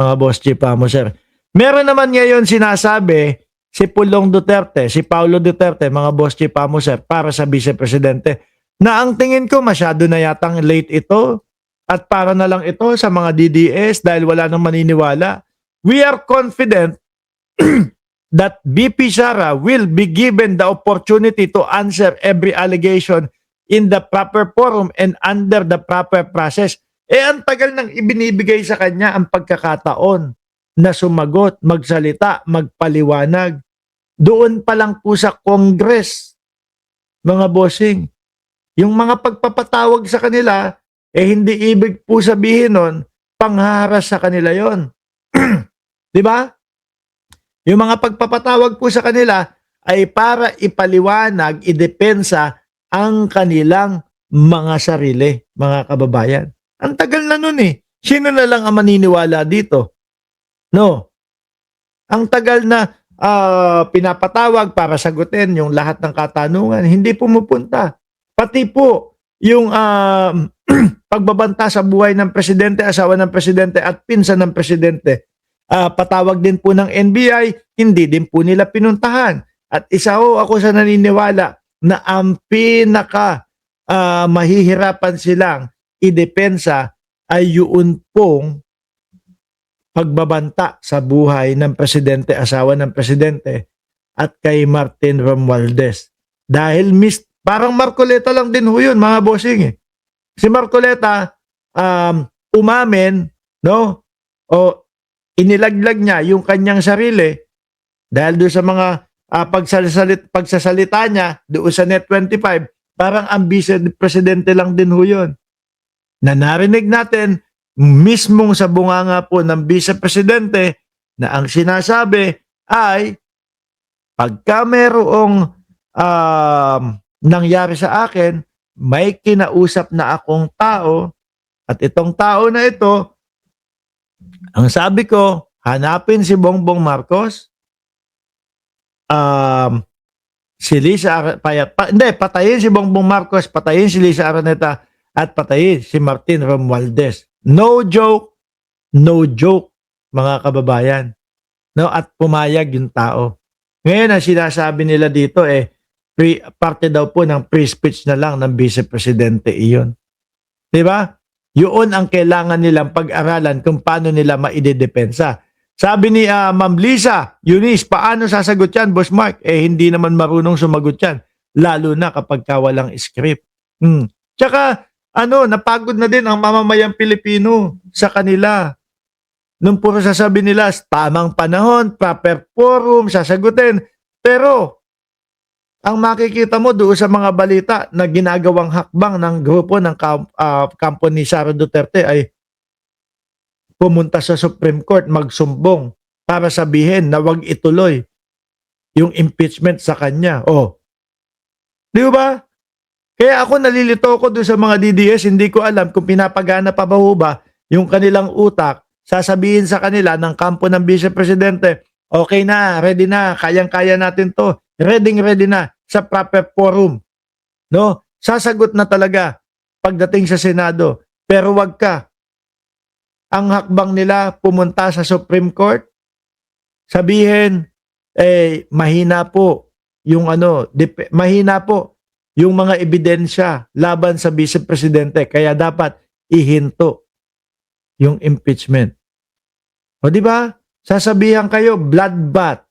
mga boss chief sir. Meron naman ngayon sinasabi si Pulong Duterte, si Paulo Duterte, mga boss chief sir, para sa vice presidente, na ang tingin ko masyado na yatang late ito at para na lang ito sa mga DDS dahil wala nang maniniwala. We are confident that VP Sara will be given the opportunity to answer every allegation in the proper forum and under the proper process. Ang tagal nang ibinibigay sa kanya ang pagkakataon na sumagot, magsalita, magpaliwanag. Doon pa lang po sa Congress, mga bossing. Yung mga pagpapatawag sa kanila, hindi ibig po sabihin nun, pangharas sa kanila yon. Di ba? Yung mga pagpapatawag po sa kanila ay para ipaliwanag, idepensa ang kanilang mga sarili, mga kababayan. Ang tagal na nun eh. Sino na lang ang maniniwala dito? No. Ang tagal na pinapatawag para sagutin yung lahat ng katanungan, hindi pumupunta. Pati po yung pagbabanta sa buhay ng presidente, asawa ng presidente at pinsan ng presidente. Patawag din po ng NBI, hindi din po nila pinuntahan. At isa ako sa naniniwala na ang pinaka mahihirapan silang idepensa ay yun pong pagbabanta sa buhay ng presidente, asawa ng presidente at kay Martin Romualdez. Dahil parang Marcoleta lang din ho yun, mga bossing eh. Si Marcoleta umamin, no? O inilaglag niya yung kanyang sarili dahil doon sa mga pagsasalita niya doon sa Net25, parang ang vice presidente lang din ho yun. Na narinig natin mismong sa bunganga po ng vice presidente na ang sinasabi ay pagka mayroong nangyari sa akin, may kinausap na akong tao at itong tao na ito, ang sabi ko, hanapin si Bongbong Marcos, si Lisa patayin si Bongbong Marcos, patayin si Lisa Araneta at patayin si Martin Romualdez. No joke, mga kababayan. No, at pumayag yung tao. Ngayon, ang sinasabi nila dito parte daw po ng free speech na lang ng vice presidente iyon. Diba? Yun ang kailangan nilang pag-aralan kung paano nila maidedepensa. Sabi ni Ma'am Lisa, Eunice, paano sasagot yan, Boss Mark? Hindi naman marunong sumagot yan. Lalo na kapag walang script. Tsaka, napagod na din ang mamamayang Pilipino sa kanila. Nung puro sasabi nila, tamang panahon, proper forum, sasagutin. Pero, ang makikita mo doon sa mga balita na ginagawang hakbang ng grupo ng kampo ni Sara Duterte ay pumunta sa Supreme Court magsumbong para sabihin na wag ituloy yung impeachment sa kanya. Di ba? Kaya ako nalilito ko doon sa mga DDS, hindi ko alam kung pinapagana pa ba yung kanilang utak, sasabihin sa kanila ng kampo ng Vice Presidente, okay na, ready na, kayang-kaya natin to, ready na sa proper forum. No? Sasagot na talaga pagdating sa Senado. Pero wag ka. Ang hakbang nila pumunta sa Supreme Court, sabihin, mahina po yung mahina po yung mga ebidensya laban sa Vice Presidente. Kaya dapat ihinto yung impeachment. O di ba? Sasabihan kayo bloodbath.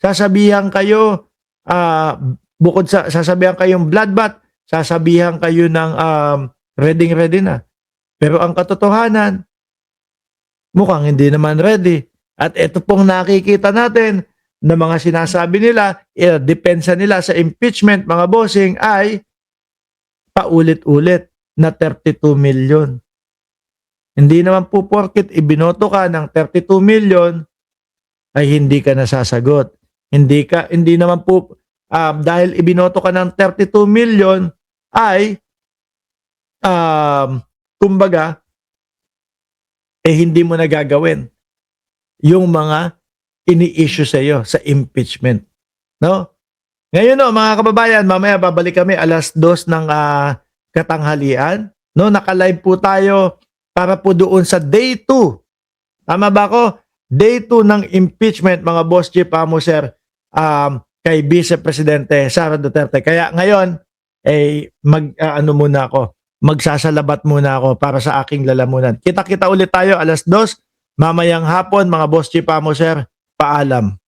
Sasabihan kayo bukod sa sasabihan kayong bloodbath, sasabihan kayo ng ready na. Pero ang katotohanan, mukhang hindi naman ready. At ito pong nakikita natin na mga sinasabi nila, depensa nila sa impeachment, mga bossing, ay paulit-ulit na 32 million. Hindi naman po porket ibinoto ka ng 32 million ay hindi ka nasasagot. Hindi naman po dahil ibinoto ka ng 32 million ay kumbaga hindi mo nagagawin yung mga ini-issue sa iyo sa impeachment. No? Ngayon mga kababayan, mamaya babalik kami 2:00 ng katanghalian. No, naka-live po tayo para po doon sa day 2 Tama ba ako? Day 2 ng impeachment, mga boss chief amo sir, kay Vice Presidente Sara Duterte. Kaya ngayon, ano muna ako, magsasalabat muna ako para sa aking lalamunan. Kita-kita ulit tayo 2:00, mamayang hapon, mga boss chief amo sir. Paalam.